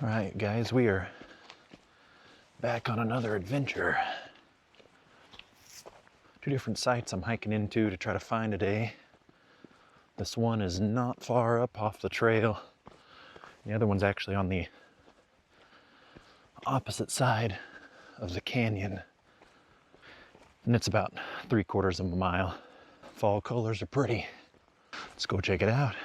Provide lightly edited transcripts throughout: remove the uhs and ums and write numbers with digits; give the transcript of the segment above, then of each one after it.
All right, guys, we are back on another adventure. 2 different sites I'm hiking into to try to find today. This one is not far up off the trail. The other one's actually on the opposite side of the canyon. And it's about 3/4 of a mile. Fall colors are pretty. Let's go check it out.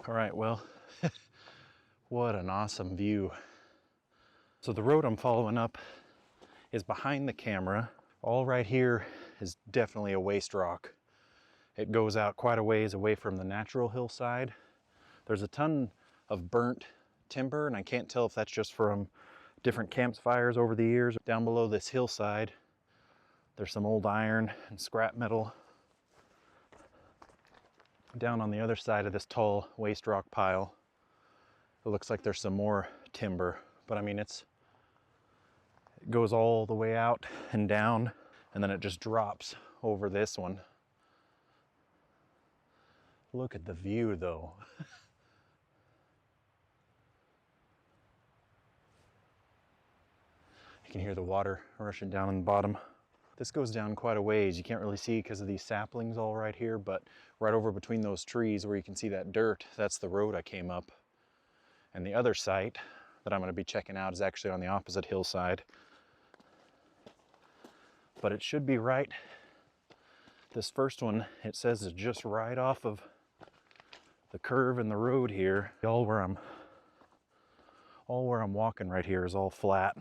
All right, well, what an awesome view. So the road I'm following up is behind the camera. All right here is definitely a waste rock. It goes out quite a ways away from the natural hillside. There's a ton of burnt timber, and I can't tell if that's just from different campfires over the years. Down below this hillside, there's some old iron and scrap metal. Down on the other side of this tall waste rock pile, it looks like there's some more timber, but I mean, it goes all the way out and down, and then it just drops over this one. Look at the view though. You can hear the water rushing down on the bottom. This goes down quite a ways. You can't really see because of these saplings all right here, but right over between those trees where you can see that dirt, that's the road I came up. And the other site that I'm going to be checking out is actually on the opposite hillside. But it should be right. This first one, it says, is just right off of the curve in the road here. All where I'm walking right here is all flat.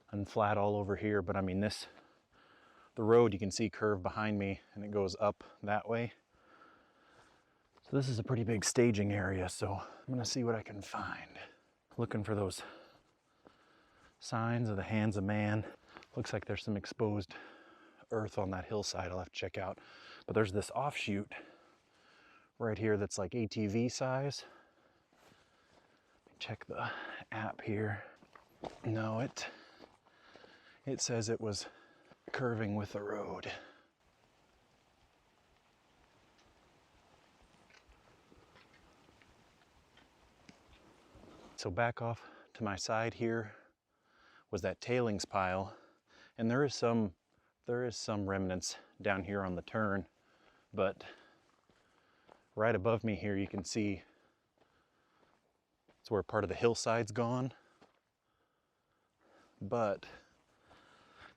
And flat all over here, but I mean the road you can see curve behind me, and it goes up that way. So this is a pretty big staging area, so I'm gonna see what I can find. Looking for those signs of the hands of man. Looks like there's some exposed earth on that hillside I'll have to check out. But there's this offshoot right here that's like ATV size. Check the app here. No, it says it was curving with the road. So back off to my side here was that tailings pile, and there is some remnants down here on the turn, but right above me here you can see it's where part of the hillside's gone, but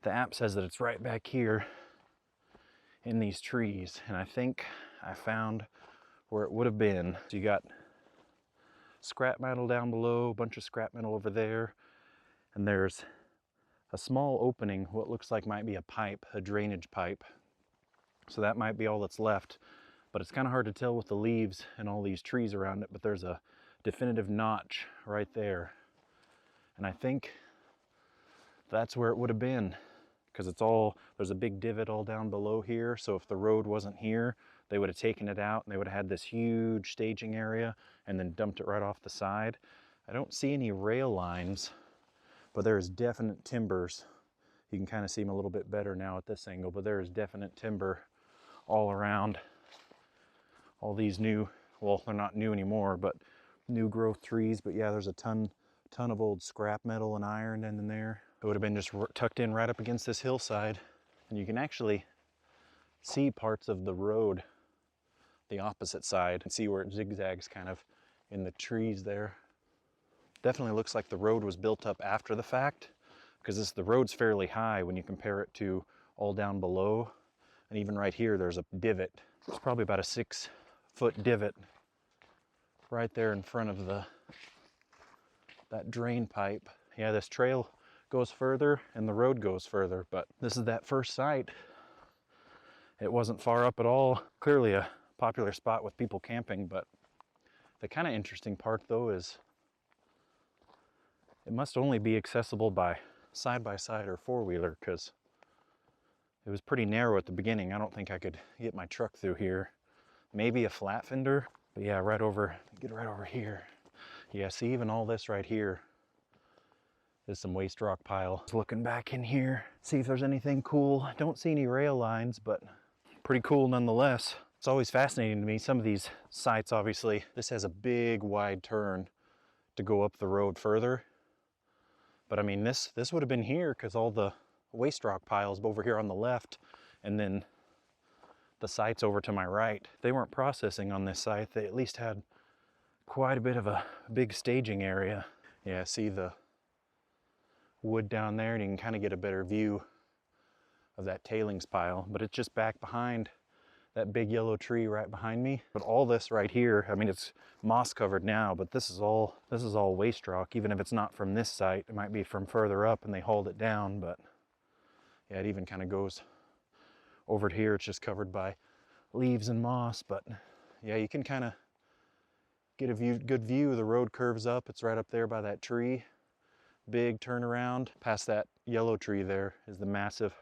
the app says that it's right back here in these trees, and I think I found where it would have been. So you got scrap metal down below, a bunch of scrap metal over there, and there's a small opening, what looks like might be a pipe, a drainage pipe. So that might be all that's left, but it's kind of hard to tell with the leaves and all these trees around it, but there's a definitive notch right there. And I think that's where it would have been, because there's a big divot all down below here. So if the road wasn't here, they would have taken it out and they would have had this huge staging area and then dumped it right off the side. I don't see any rail lines, but there is definite timbers. You can kind of see them a little bit better now at this angle, but there is definite timber all around all these new, well, they're not new anymore, but new growth trees. But yeah, there's a ton of old scrap metal and iron in there. It would have been just tucked in right up against this hillside. And you can actually see parts of the road, the opposite side, and see where it zigzags kind of in the trees there. Definitely looks like the road was built up after the fact, because the road's fairly high when you compare it to all down below. And even right here, there's a divot. It's probably about a 6-foot divot right there in front of that drain pipe. Yeah, this trail goes further and the road goes further, but this is that first site. It wasn't far up at all. Clearly a popular spot with people camping, but the kind of interesting part though is it must only be accessible by side-by-side or four-wheeler, because it was pretty narrow at the beginning. I don't think I could get my truck through here. Maybe a flat fender, but yeah, get right over here. Yeah, see, even all this right here is some waste rock pile. Just looking back in here, see if there's anything cool. I don't see any rail lines, but pretty cool nonetheless. It's always fascinating to me, some of these sites, obviously. This has a big wide turn to go up the road further. But I mean, this would have been here because all the waste rock piles over here on the left, and then the sites over to my right. They weren't processing on this site. They at least had quite a bit of a big staging area. Yeah, see the wood down there, and you can kind of get a better view of that tailings pile, but it's just back behind that big yellow tree right behind me. But all this right here, I mean, it's moss covered now, but this is all waste rock. Even if it's not from this site, it might be from further up and they hauled it down. But yeah, it even kind of goes over to here. It's just covered by leaves and moss. But yeah, you can kind of get a good view. The road curves up. It's right up there by that tree. Big turnaround. Past that yellow tree there is the massive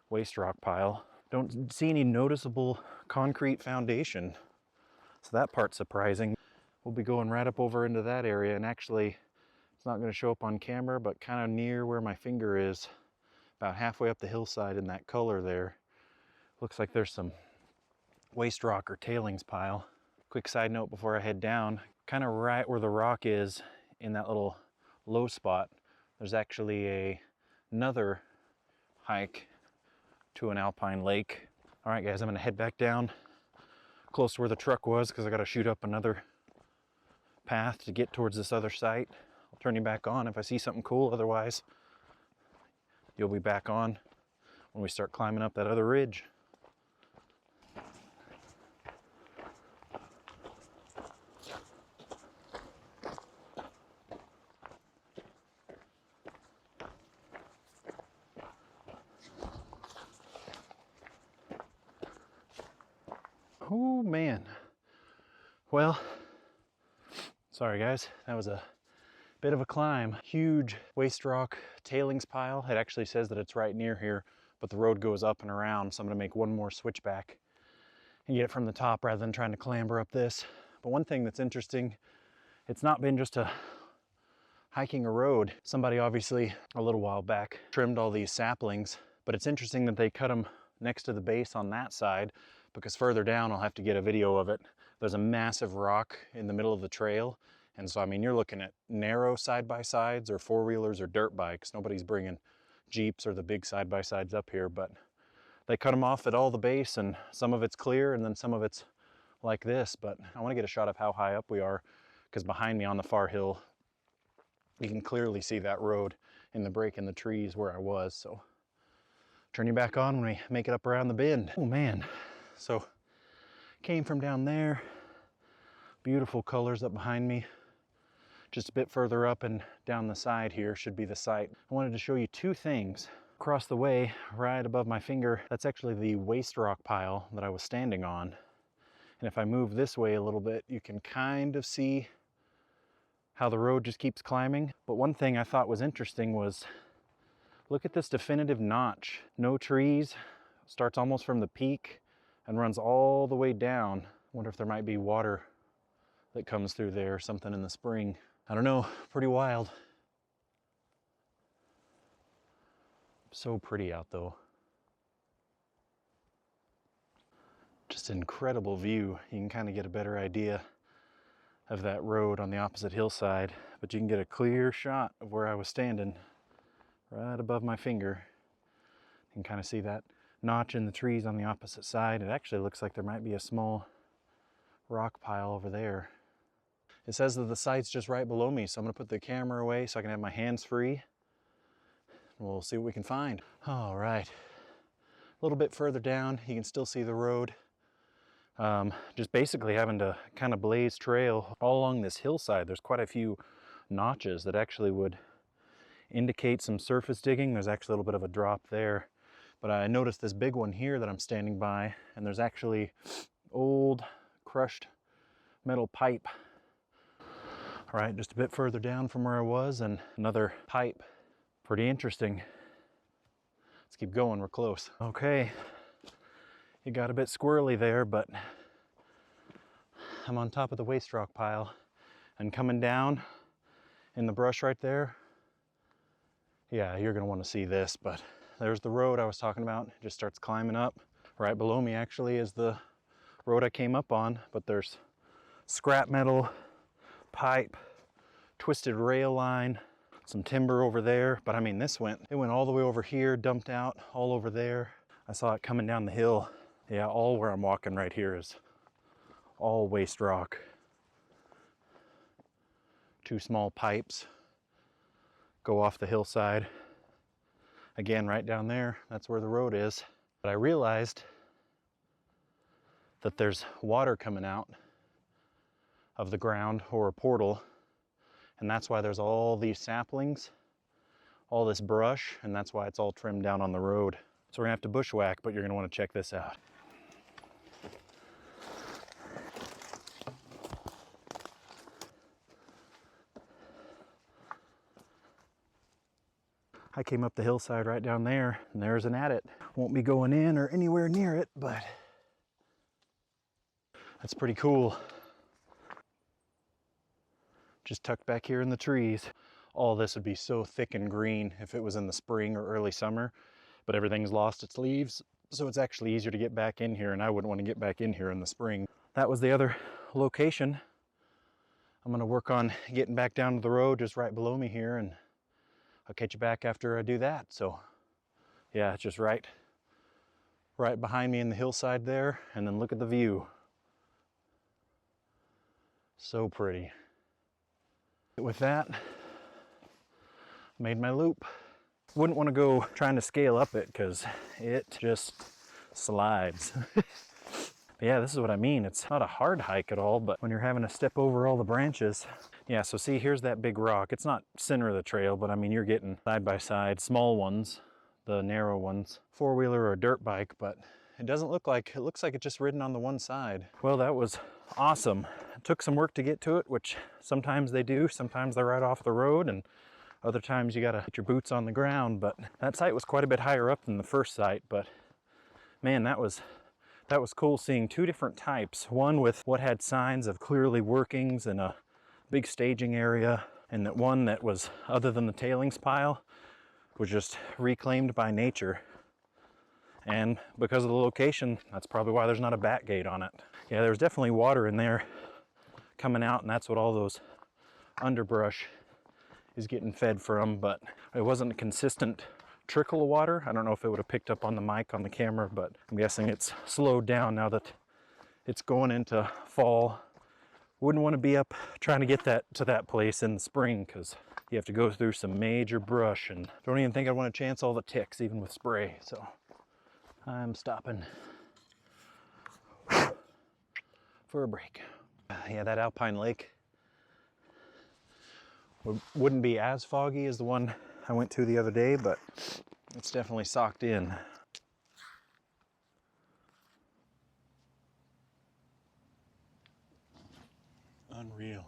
waste rock pile. Don't see any noticeable concrete foundation, so that part's surprising. We'll be going right up over into that area, and actually it's not going to show up on camera, but kind of near where my finger is, about halfway up the hillside in that color there, looks like there's some waste rock or tailings pile. Quick side note before I head down, kind of right where the rock is in that little low spot, there's actually another hike to an alpine lake. All right, guys, I'm gonna head back down close to where the truck was, because I gotta shoot up another path to get towards this other site. I'll turn you back on if I see something cool. Otherwise, you'll be back on when we start climbing up that other ridge. Oh man. Well, sorry guys, that was a bit of a climb. Huge waste rock tailings pile. It actually says that it's right near here, but the road goes up and around, so I'm gonna make one more switchback and get it from the top rather than trying to clamber up this. But one thing that's interesting, it's not been just hiking a road. Somebody obviously a little while back trimmed all these saplings, but it's interesting that they cut them next to the base on that side, because further down, I'll have to get a video of it. There's a massive rock in the middle of the trail. And so, I mean, you're looking at narrow side-by-sides or four-wheelers or dirt bikes. Nobody's bringing Jeeps or the big side-by-sides up here, but they cut them off at all the base, and some of it's clear and then some of it's like this. But I want to get a shot of how high up we are, because behind me on the far hill, you can clearly see that road in the break in the trees where I was. So Turn you back on when we make it up around the bend. Oh man, so came from down there. Beautiful colors up behind me. Just a bit further up and down the side here should be the site. I wanted to show you two things. Across the way, right above my finger, that's actually the waste rock pile that I was standing on. And if I move this way a little bit, you can kind of see how the road just keeps climbing. But one thing I thought was interesting was, look at this definitive notch. No trees, starts almost from the peak and runs all the way down. Wonder if there might be water that comes through there or something in the spring. I don't know, pretty wild. So pretty out though. Just an incredible view. You can kind of get a better idea of that road on the opposite hillside, but you can get a clear shot of where I was standing right above my finger. You can kind of see that notch in the trees on the opposite side. It actually looks like there might be a small rock pile over there. It says that the site's just right below me, so I'm gonna put the camera away so I can have my hands free. We'll see what we can find. All right, a little bit further down, you can still see the road. Just basically having to kind of blaze trail all along this hillside. There's quite a few notches that actually would indicate some surface digging. There's actually a little bit of a drop there, but I noticed this big one here that I'm standing by, and there's actually old crushed metal pipe. All right, just a bit further down from where I was, and another pipe. Pretty interesting. Let's keep going, we're close. Okay, it got a bit squirrely there, but I'm on top of the waste rock pile, and coming down in the brush right there, yeah, you're gonna wanna see this, but there's the road I was talking about. It just starts climbing up. Right below me actually is the road I came up on, but there's scrap metal, pipe, twisted rail line, some timber over there. But I mean, it went all the way over here, dumped out all over there. I saw it coming down the hill. Yeah, all where I'm walking right here is all waste rock. Two small pipes go off the hillside. Again, right down there, that's where the road is. But I realized that there's water coming out of the ground, or a portal, and that's why there's all these saplings, all this brush, and that's why it's all trimmed down on the road. So we're gonna have to bushwhack, but you're gonna wanna check this out. I came up the hillside right down there, and there's an adit. Won't be going in or anywhere near it, but that's pretty cool. Just tucked back here in the trees. All this would be so thick and green if it was in the spring or early summer, but everything's lost its leaves, so it's actually easier to get back in here, and I wouldn't want to get back in here in the spring. That was the other location. I'm gonna work on getting back down to the road just right below me here, and I'll catch you back after I do that. So yeah, it's just right behind me in the hillside there, and then look at the view. So pretty. With that, made my loop. Wouldn't want to go trying to scale up it because it just slides. But yeah, this is what I mean. It's not a hard hike at all, but when you're having to step over all the branches. Yeah, so see, here's that big rock. It's not center of the trail, but I mean, you're getting side by side, small ones, the narrow ones, four-wheeler or a dirt bike, but it doesn't look like, it looks like it's just ridden on the one side. Well, that was awesome. It took some work to get to it, which sometimes they do. Sometimes they're right off the road, and other times you gotta get your boots on the ground. But that site was quite a bit higher up than the first site, but man, that was cool seeing two different types. One with what had signs of clearly workings and a big staging area, and that one that was, other than the tailings pile, was just reclaimed by nature. And because of the location, that's probably why there's not a back gate on it. Yeah, there's definitely water in there coming out, and that's what all those underbrush is getting fed from, but it wasn't a consistent trickle of water. I don't know if it would have picked up on the mic on the camera, but I'm guessing it's slowed down now that it's going into fall. Wouldn't want to be up trying to get that to that place in the spring, because you have to go through some major brush, and don't even think I'd want to chance all the ticks even with spray. So I'm stopping for a break. Yeah, that Alpine Lake wouldn't be as foggy as the one I went to the other day, but it's definitely socked in. Unreal.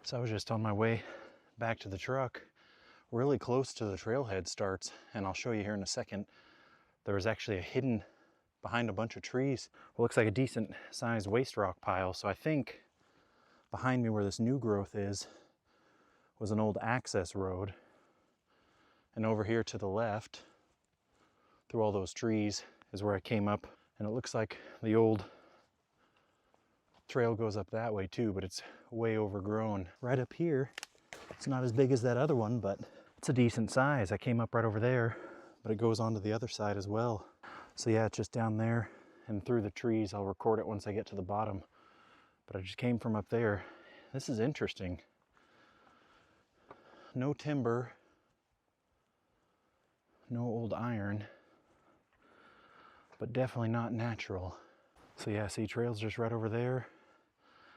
So I was just on my way back to the truck, really close to the trailhead starts, and I'll show you here in a second. There was actually a hidden behind a bunch of trees, what looks like a decent sized waste rock pile. So I think behind me where this new growth is was an old access road. And over here to the left, through all those trees, is where I came up. And it looks like the old trail goes up that way too, but it's way overgrown. Right up here, it's not as big as that other one, but it's a decent size. I came up right over there, but it goes on to the other side as well. So yeah, it's just down there and through the trees. I'll record it once I get to the bottom, but I just came from up there. This is interesting. No timber, no old iron, but definitely not natural. So yeah, see, trail's just right over there.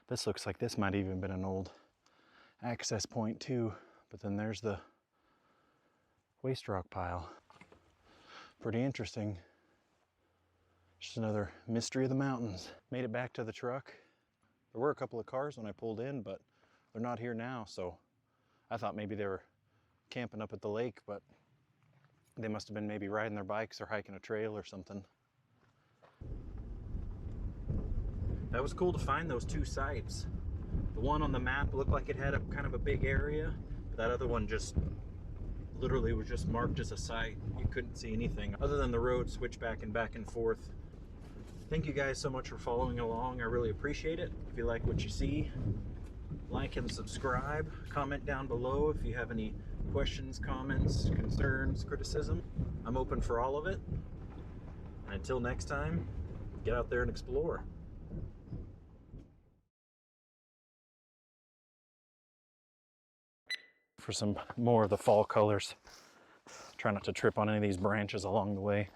This looks like this might even been an old access point too, but then there's the waste rock pile. Pretty interesting. Just another mystery of the mountains. Made it back to the truck. There were a couple of cars when I pulled in, but they're not here now, so I thought maybe they were camping up at the lake, but they must have been maybe riding their bikes or hiking a trail or something. That was cool to find those two sites. The one on the map looked like it had a kind of a big area, but that other one just literally was just marked as a site. You couldn't see anything other than the road switch back and forth. Thank you guys so much for following along. I really appreciate it. If you like what you see, like and subscribe. Comment down below if you have any questions, comments, concerns, criticism. I'm open for all of it. And until next time, get out there and explore. For some more of the fall colors. Try not to trip on any of these branches along the way.